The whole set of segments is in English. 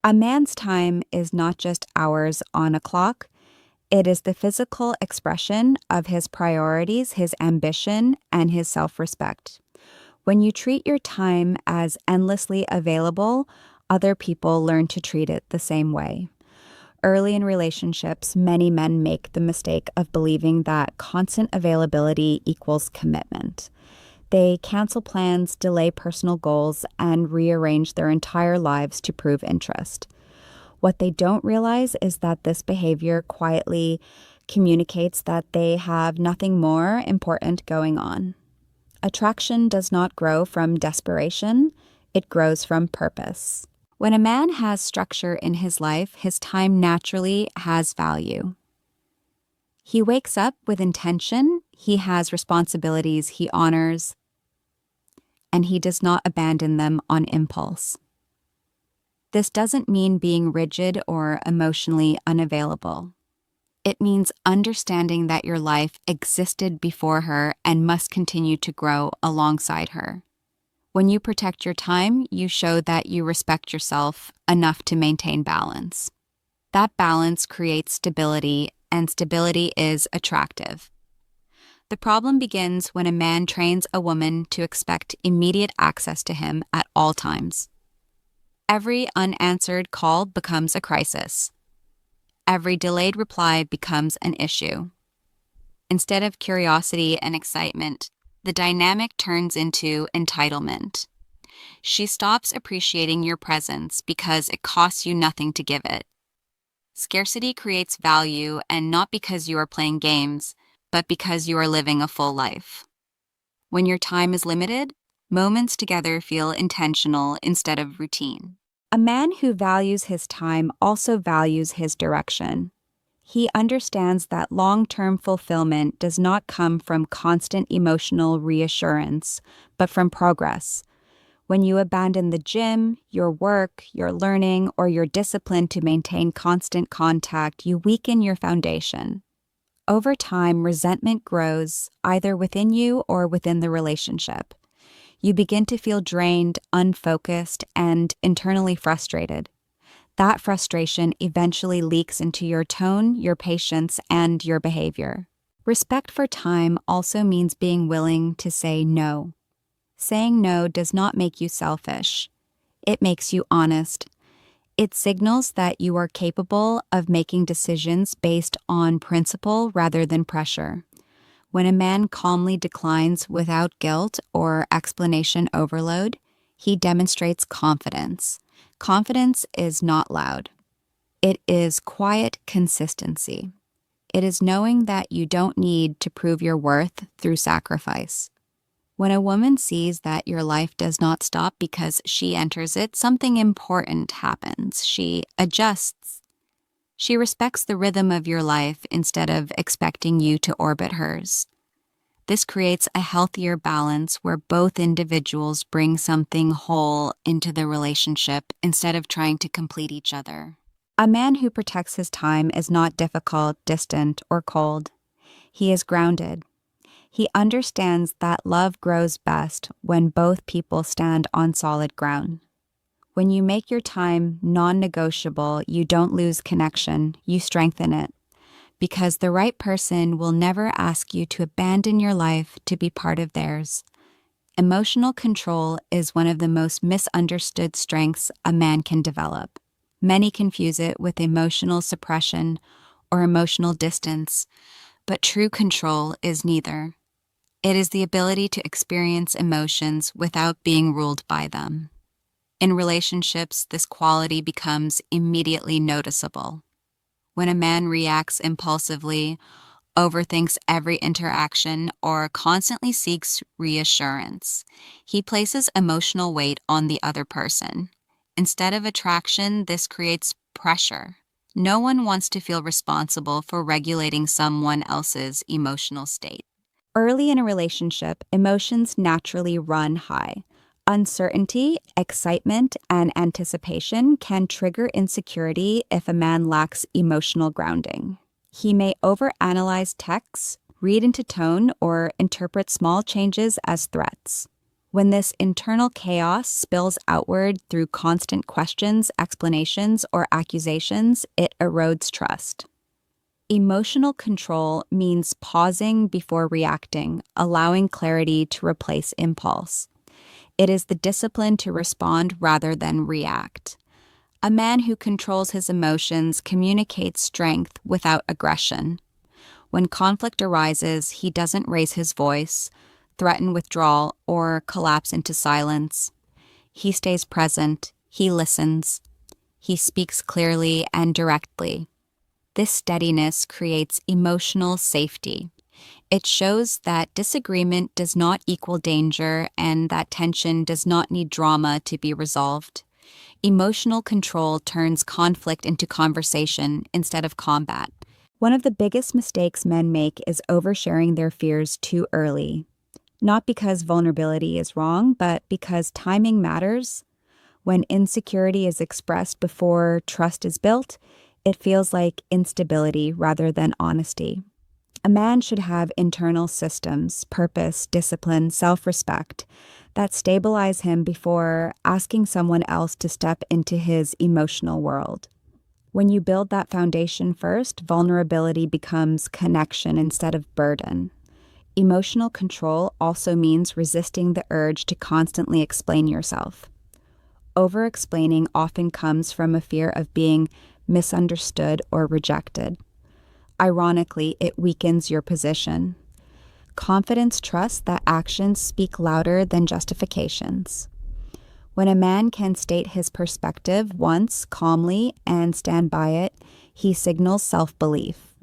A man's time is not just hours on a clock, it is the physical expression of his priorities, his ambition, and his self respect. When you treat your time as endlessly available, other people learn to treat it the same way. Early in relationships, many men make the mistake of believing that constant availability equals commitment. They cancel plans, delay personal goals, and rearrange their entire lives to prove interest. What they don't realize is that this behavior quietly communicates that they have nothing more important going on. Attraction does not grow from desperation, it grows from purpose. When a man has structure in his life, his time naturally has value. He wakes up with intention, he has responsibilities he honors, and he does not abandon them on impulse. This doesn't mean being rigid or emotionally unavailable. It means understanding that your life existed before her and must continue to grow alongside her. When you protect your time, you show that you respect yourself enough to maintain balance. That balance creates stability, and stability is attractive. The problem begins when a man trains a woman to expect immediate access to him at all times. Every unanswered call becomes a crisis. Every delayed reply becomes an issue. Instead of curiosity and excitement, the dynamic turns into entitlement. She stops appreciating your presence because it costs you nothing to give it. Scarcity creates value, and not because you are playing games, but because you are living a full life. When your time is limited, moments together feel intentional instead of routine. A man who values his time also values his direction. He understands that long-term fulfillment does not come from constant emotional reassurance, but from progress. When you abandon the gym, your work, your learning, or your discipline to maintain constant contact, you weaken your foundation. Over time, resentment grows, either within you or within the relationship. You begin to feel drained, unfocused, and internally frustrated. That frustration eventually leaks into your tone, your patience, and your behavior. Respect for time also means being willing to say no. Saying no does not make you selfish. It makes you honest. It signals that you are capable of making decisions based on principle rather than pressure. When a man calmly declines without guilt or explanation overload, he demonstrates confidence. Confidence is not loud. It is quiet consistency. It is knowing that you don't need to prove your worth through sacrifice. When a woman sees that your life does not stop because she enters it, something important happens. She adjusts. She respects the rhythm of your life instead of expecting you to orbit hers. This creates a healthier balance where both individuals bring something whole into the relationship instead of trying to complete each other. A man who protects his time is not difficult, distant, or cold. He is grounded. He understands that love grows best when both people stand on solid ground. When you make your time non-negotiable, you don't lose connection, you strengthen it. Because the right person will never ask you to abandon your life to be part of theirs. Emotional control is one of the most misunderstood strengths a man can develop. Many confuse it with emotional suppression or emotional distance, but true control is neither. It is the ability to experience emotions without being ruled by them. In relationships, this quality becomes immediately noticeable. When a man reacts impulsively, overthinks every interaction, or constantly seeks reassurance, he places emotional weight on the other person. Instead of attraction, this creates pressure. No one wants to feel responsible for regulating someone else's emotional state. Early in a relationship, emotions naturally run high. Uncertainty, excitement, and anticipation can trigger insecurity if a man lacks emotional grounding. He may overanalyze texts, read into tone, or interpret small changes as threats. When this internal chaos spills outward through constant questions, explanations, or accusations, it erodes trust. Emotional control means pausing before reacting, allowing clarity to replace impulse. It is the discipline to respond rather than react. A man who controls his emotions communicates strength without aggression. When conflict arises, he doesn't raise his voice, threaten withdrawal, or collapse into silence. He stays present, he listens, he speaks clearly and directly. This steadiness creates emotional safety. It shows that disagreement does not equal danger and that tension does not need drama to be resolved. Emotional control turns conflict into conversation instead of combat. One of the biggest mistakes men make is oversharing their fears too early. Not because vulnerability is wrong, but because timing matters. When insecurity is expressed before trust is built, it feels like instability rather than honesty. A man should have internal systems, purpose, discipline, self-respect that stabilize him before asking someone else to step into his emotional world. When you build that foundation first, vulnerability becomes connection instead of burden. Emotional control also means resisting the urge to constantly explain yourself. Over-explaining often comes from a fear of being misunderstood or rejected. Ironically, it weakens your position. Confidence trusts that actions speak louder than justifications. When a man can state his perspective once calmly and stand by it, he signals self-belief.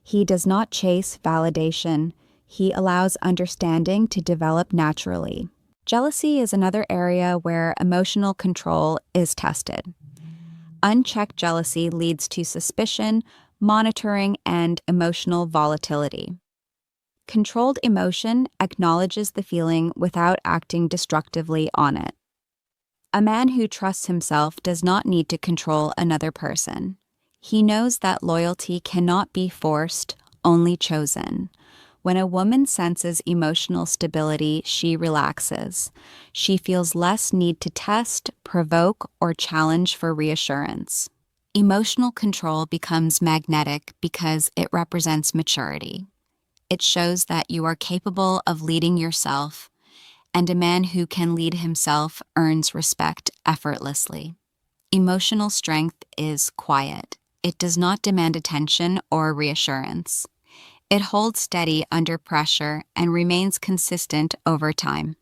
He does not chase validation. He allows understanding to develop naturally. Jealousy is another area where emotional control is tested. Unchecked jealousy leads to suspicion, monitoring, and emotional volatility. Controlled emotion acknowledges the feeling without acting destructively on it. A man who trusts himself does not need to control another person. He knows that loyalty cannot be forced, only chosen. When a woman senses emotional stability, she relaxes. She feels less need to test, provoke, or challenge for reassurance. Emotional control becomes magnetic because it represents maturity. It shows that you are capable of leading yourself, and a man who can lead himself earns respect effortlessly. Emotional strength is quiet. It does not demand attention or reassurance. It holds steady under pressure and remains consistent over time.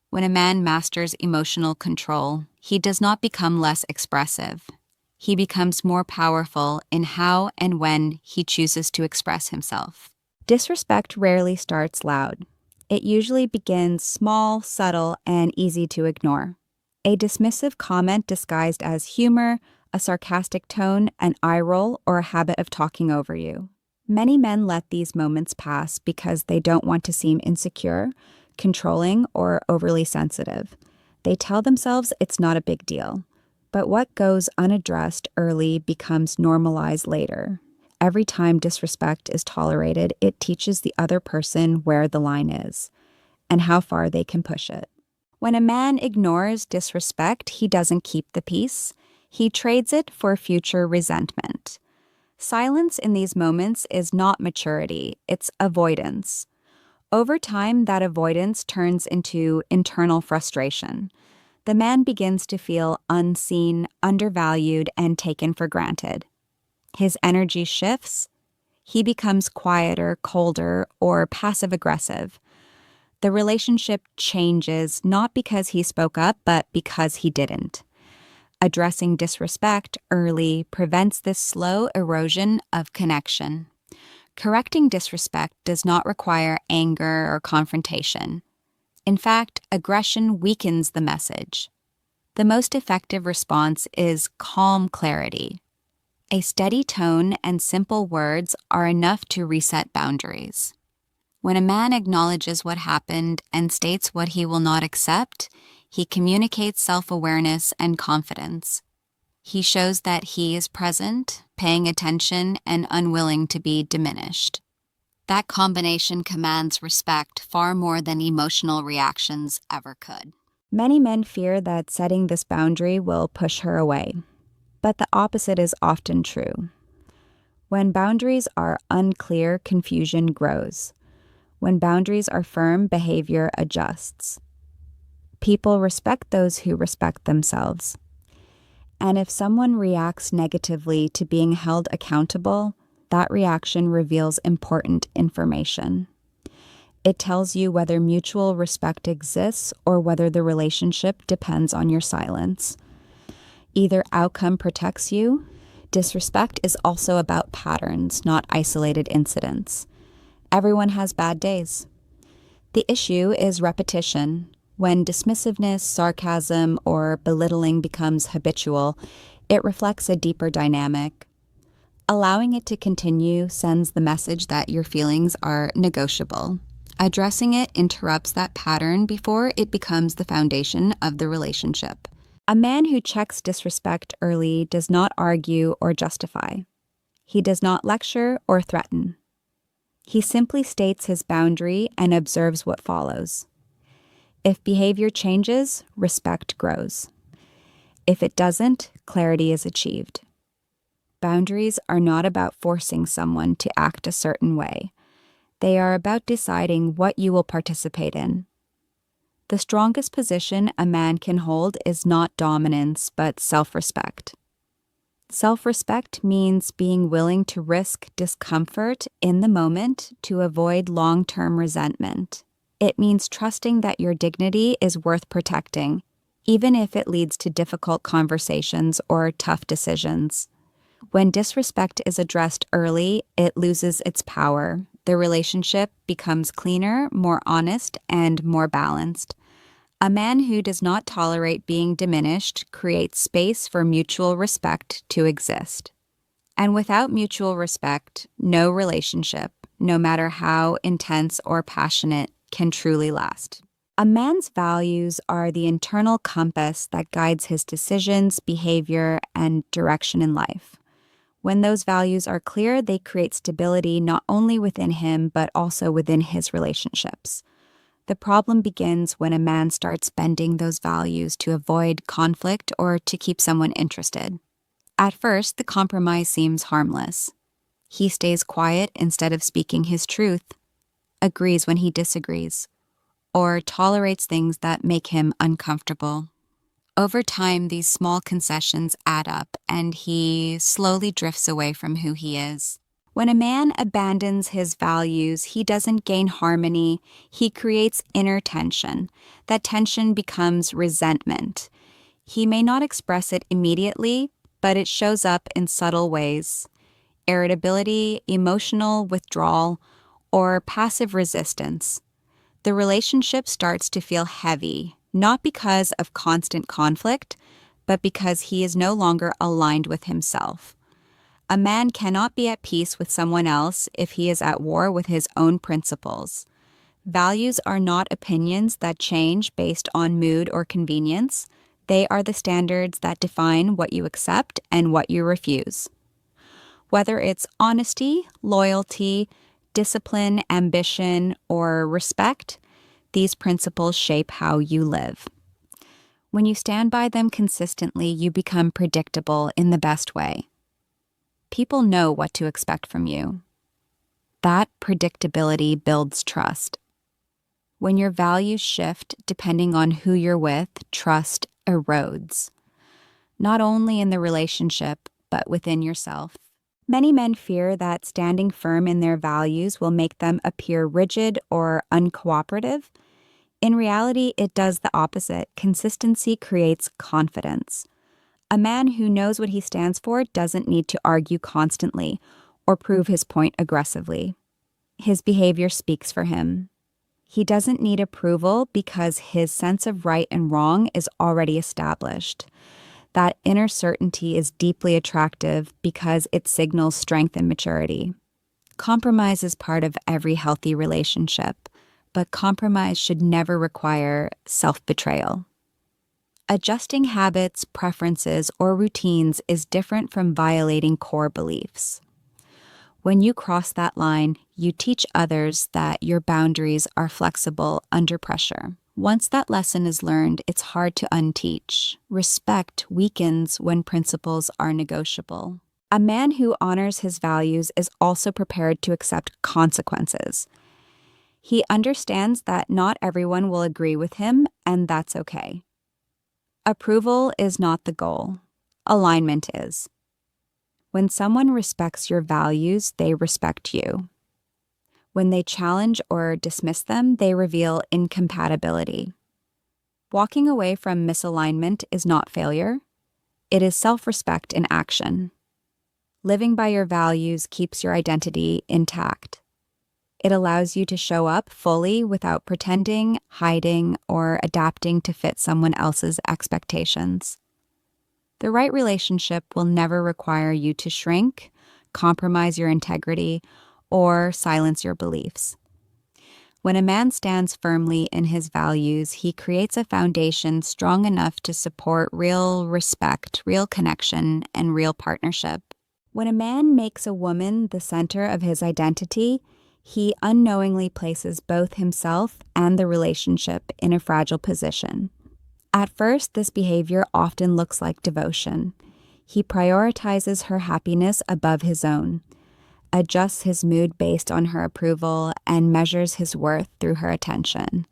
When a man masters emotional control, he does not become less expressive. He becomes more powerful in how and when he chooses to express himself. Disrespect rarely starts loud. It usually begins small, subtle, and easy to ignore. A dismissive comment disguised as humor, a sarcastic tone, an eye roll, or a habit of talking over you. Many men let these moments pass because they don't want to seem insecure, controlling, or overly sensitive. They tell themselves it's not a big deal. But what goes unaddressed early becomes normalized later. Every time disrespect is tolerated, it teaches the other person where the line is and how far they can push it. When a man ignores disrespect, he doesn't keep the peace. He trades it for future resentment. Silence in these moments is not maturity, it's avoidance. Over time, that avoidance turns into internal frustration. The man begins to feel unseen, undervalued, and taken for granted. His energy shifts. He becomes quieter, colder, or passive-aggressive. The relationship changes not because he spoke up, but because he didn't. Addressing disrespect early prevents this slow erosion of connection. Correcting disrespect does not require anger or confrontation. In fact, aggression weakens the message. The most effective response is calm clarity. A steady tone and simple words are enough to reset boundaries. When a man acknowledges what happened and states what he will not accept, he communicates self-awareness and confidence. He shows that he is present, paying attention, and unwilling to be diminished. That combination commands respect far more than emotional reactions ever could. Many men fear that setting this boundary will push her away, but the opposite is often true. When boundaries are unclear, confusion grows. When boundaries are firm, behavior adjusts. People respect those who respect themselves. And if someone reacts negatively to being held accountable, that reaction reveals important information. It tells you whether mutual respect exists or whether the relationship depends on your silence. Either outcome protects you. Disrespect is also about patterns, not isolated incidents. Everyone has bad days. The issue is repetition. When dismissiveness, sarcasm, or belittling becomes habitual, it reflects a deeper dynamic. Allowing it to continue sends the message that your feelings are negotiable. Addressing it interrupts that pattern before it becomes the foundation of the relationship. A man who checks disrespect early does not argue or justify. He does not lecture or threaten. He simply states his boundary and observes what follows. If behavior changes, respect grows. If it doesn't, clarity is achieved. Boundaries are not about forcing someone to act a certain way. They are about deciding what you will participate in. The strongest position a man can hold is not dominance, but self-respect. Self-respect means being willing to risk discomfort in the moment to avoid long-term resentment. It means trusting that your dignity is worth protecting, even if it leads to difficult conversations or tough decisions. When disrespect is addressed early, it loses its power. The relationship becomes cleaner, more honest, and more balanced. A man who does not tolerate being diminished creates space for mutual respect to exist. And without mutual respect, no relationship, no matter how intense or passionate, can truly last. A man's values are the internal compass that guides his decisions, behavior, and direction in life. When those values are clear, they create stability not only within him, but also within his relationships. The problem begins when a man starts bending those values to avoid conflict or to keep someone interested. At first, the compromise seems harmless. He stays quiet instead of speaking his truth, agrees when he disagrees, or tolerates things that make him uncomfortable. Over time, these small concessions add up, and he slowly drifts away from who he is. When a man abandons his values, he doesn't gain harmony, he creates inner tension. That tension becomes resentment. He may not express it immediately, but it shows up in subtle ways. Irritability, emotional withdrawal, or passive resistance. The relationship starts to feel heavy, not because of constant conflict, but because he is no longer aligned with himself. A man cannot be at peace with someone else if he is at war with his own principles. Values are not opinions that change based on mood or convenience. They are the standards that define what you accept and what you refuse. Whether it's honesty, loyalty, discipline, ambition, or respect, these principles shape how you live. When you stand by them consistently, you become predictable in the best way. People know what to expect from you. That predictability builds trust. When your values shift depending on who you're with, trust erodes. Not only in the relationship, but within yourself. Many men fear that standing firm in their values will make them appear rigid or uncooperative. In reality, it does the opposite. Consistency creates confidence. A man who knows what he stands for doesn't need to argue constantly or prove his point aggressively. His behavior speaks for him. He doesn't need approval because his sense of right and wrong is already established. That inner certainty is deeply attractive because it signals strength and maturity. Compromise is part of every healthy relationship, but compromise should never require self-betrayal. Adjusting habits, preferences, or routines is different from violating core beliefs. When you cross that line, you teach others that your boundaries are flexible under pressure. Once that lesson is learned, it's hard to unteach. Respect weakens when principles are negotiable. A man who honors his values is also prepared to accept consequences. He understands that not everyone will agree with him, and that's okay. Approval is not the goal. Alignment is. When someone respects your values, they respect you. When they challenge or dismiss them, they reveal incompatibility. Walking away from misalignment is not failure. It is self-respect in action. Living by your values keeps your identity intact. It allows you to show up fully without pretending, hiding, or adapting to fit someone else's expectations. The right relationship will never require you to shrink, compromise your integrity, or silence your beliefs. When a man stands firmly in his values, he creates a foundation strong enough to support real respect, real connection, and real partnership. When a man makes a woman the center of his identity, he unknowingly places both himself and the relationship in a fragile position. At first, this behavior often looks like devotion. He prioritizes her happiness above his own, adjusts his mood based on her approval, and measures his worth through her attention.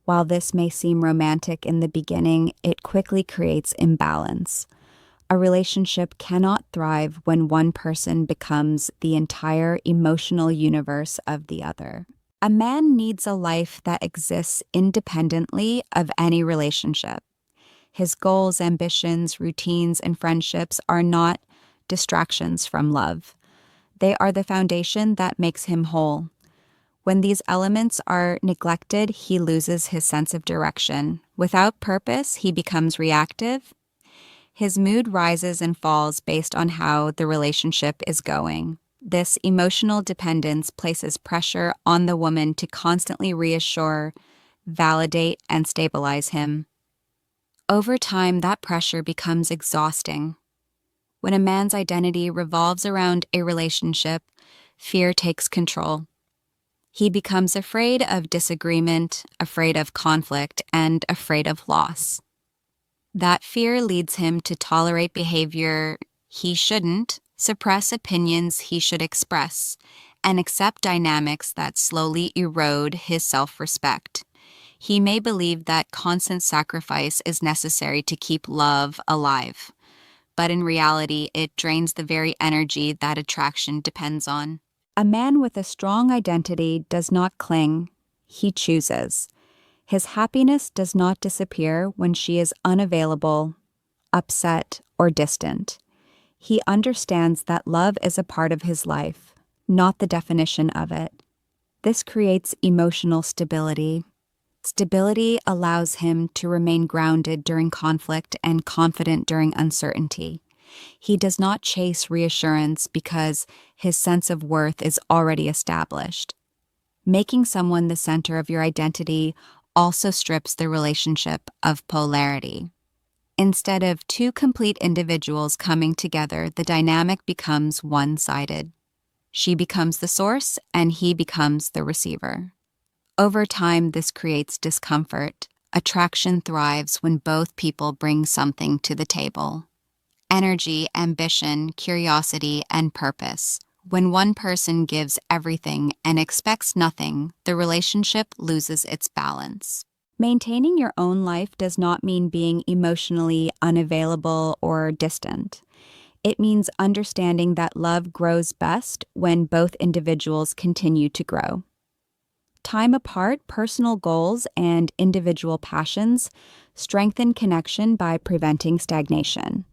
While this may seem romantic in the beginning, it quickly creates imbalance. A relationship cannot thrive when one person becomes the entire emotional universe of the other. A man needs a life that exists independently of any relationship. His goals, ambitions, routines, and friendships are not distractions from love. They are the foundation that makes him whole. When these elements are neglected, he loses his sense of direction. Without purpose, he becomes reactive. His mood rises and falls based on how the relationship is going. This emotional dependence places pressure on the woman to constantly reassure, validate, and stabilize him. Over time, that pressure becomes exhausting. When a man's identity revolves around a relationship, fear takes control. He becomes afraid of disagreement, afraid of conflict, and afraid of loss. That fear leads him to tolerate behavior he shouldn't, suppress opinions he should express, and accept dynamics that slowly erode his self-respect. He may believe that constant sacrifice is necessary to keep love alive, but in reality, it drains the very energy that attraction depends on. A man with a strong identity does not cling, he chooses. His happiness does not disappear when she is unavailable, upset, or distant. He understands that love is a part of his life, not the definition of it. This creates emotional stability. Stability allows him to remain grounded during conflict and confident during uncertainty. He does not chase reassurance because his sense of worth is already established. Making someone the center of your identity also strips the relationship of polarity. Instead of two complete individuals coming together, the dynamic becomes one-sided. She becomes the source, and he becomes the receiver. Over time, this creates discomfort. Attraction thrives when both people bring something to the table. Energy, ambition, curiosity, and purpose. When one person gives everything and expects nothing, the relationship loses its balance. Maintaining your own life does not mean being emotionally unavailable or distant. It means understanding that love grows best when both individuals continue to grow. Time apart, personal goals and individual passions strengthen connection by preventing stagnation.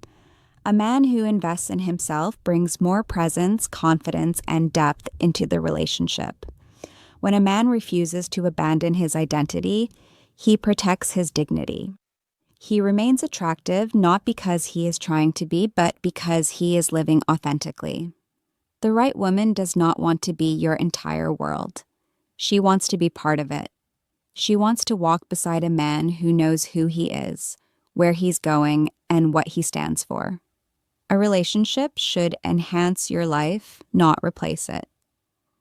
A man who invests in himself brings more presence, confidence, and depth into the relationship. When a man refuses to abandon his identity, he protects his dignity. He remains attractive not because he is trying to be, but because he is living authentically. The right woman does not want to be your entire world. She wants to be part of it. She wants to walk beside a man who knows who he is, where he's going, and what he stands for. A relationship should enhance your life, not replace it.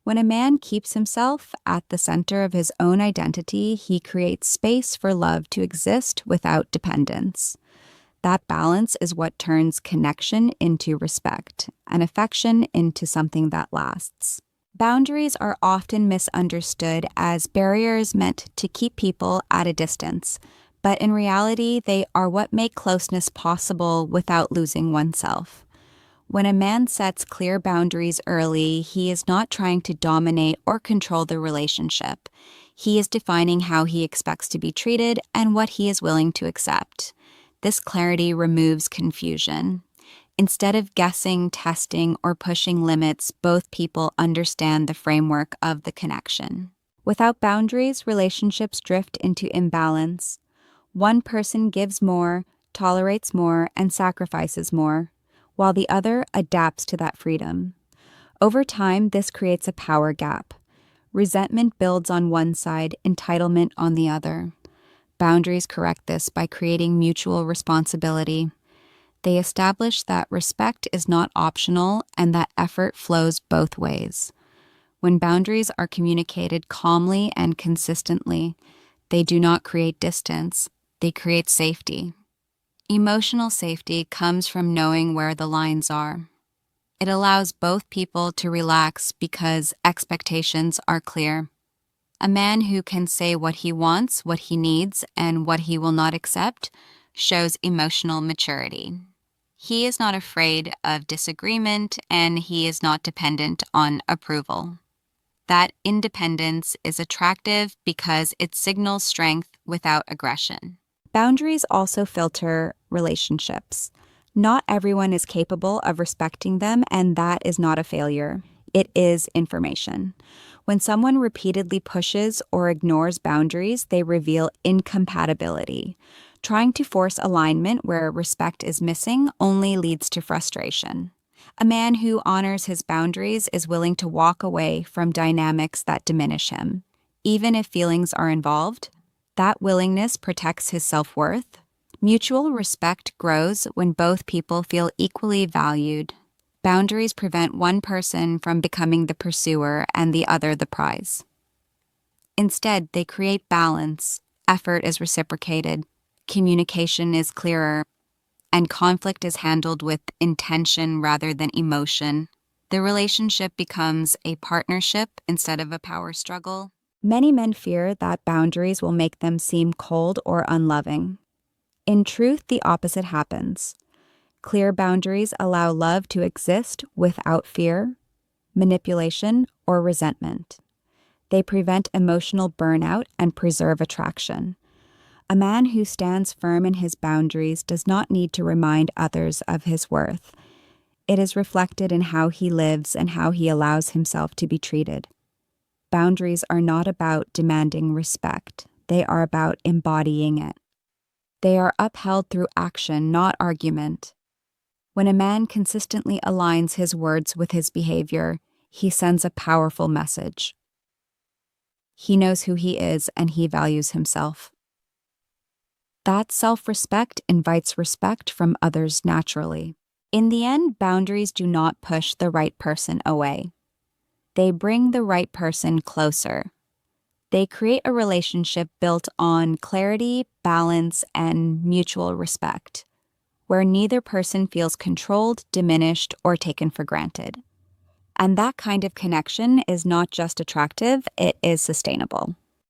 When a man keeps himself at the center of his own identity, he creates space for love to exist without dependence. That balance is what turns connection into respect and affection into something that lasts. Boundaries are often misunderstood as barriers meant to keep people at a distance, but in reality, they are what make closeness possible without losing oneself. When a man sets clear boundaries early, he is not trying to dominate or control the relationship. He is defining how he expects to be treated and what he is willing to accept. This clarity removes confusion. Instead of guessing, testing, or pushing limits, both people understand the framework of the connection. Without boundaries, relationships drift into imbalance. One person gives more, tolerates more, and sacrifices more, while the other adapts to that freedom. Over time, this creates a power gap. Resentment builds on one side, entitlement on the other. Boundaries correct this by creating mutual responsibility. They establish that respect is not optional and that effort flows both ways. When boundaries are communicated calmly and consistently, they do not create distance, they create safety. Emotional safety comes from knowing where the lines are. It allows both people to relax because expectations are clear. A man who can say what he wants, what he needs, and what he will not accept shows emotional maturity. He is not afraid of disagreement, and he is not dependent on approval. That independence is attractive because it signals strength without aggression. Boundaries also filter relationships. Not everyone is capable of respecting them, and that is not a failure. It is information. When someone repeatedly pushes or ignores boundaries, they reveal incompatibility. Trying to force alignment where respect is missing only leads to frustration. A man who honors his boundaries is willing to walk away from dynamics that diminish him. Even if feelings are involved, that willingness protects his self-worth. Mutual respect grows when both people feel equally valued. Boundaries prevent one person from becoming the pursuer and the other the prize. Instead, they create balance, effort is reciprocated, communication is clearer, and conflict is handled with intention rather than emotion. The relationship becomes a partnership instead of a power struggle. Many men fear that boundaries will make them seem cold or unloving. In truth, the opposite happens. Clear boundaries allow love to exist without fear, manipulation, or resentment. They prevent emotional burnout and preserve attraction. A man who stands firm in his boundaries does not need to remind others of his worth. It is reflected in how he lives and how he allows himself to be treated. Boundaries are not about demanding respect. They are about embodying it. They are upheld through action, not argument. When a man consistently aligns his words with his behavior, he sends a powerful message. He knows who he is and he values himself. That self-respect invites respect from others naturally. In the end, boundaries do not push the right person away. They bring the right person closer. They create a relationship built on clarity, balance, and mutual respect, where neither person feels controlled, diminished, or taken for granted. And that kind of connection is not just attractive, it is sustainable.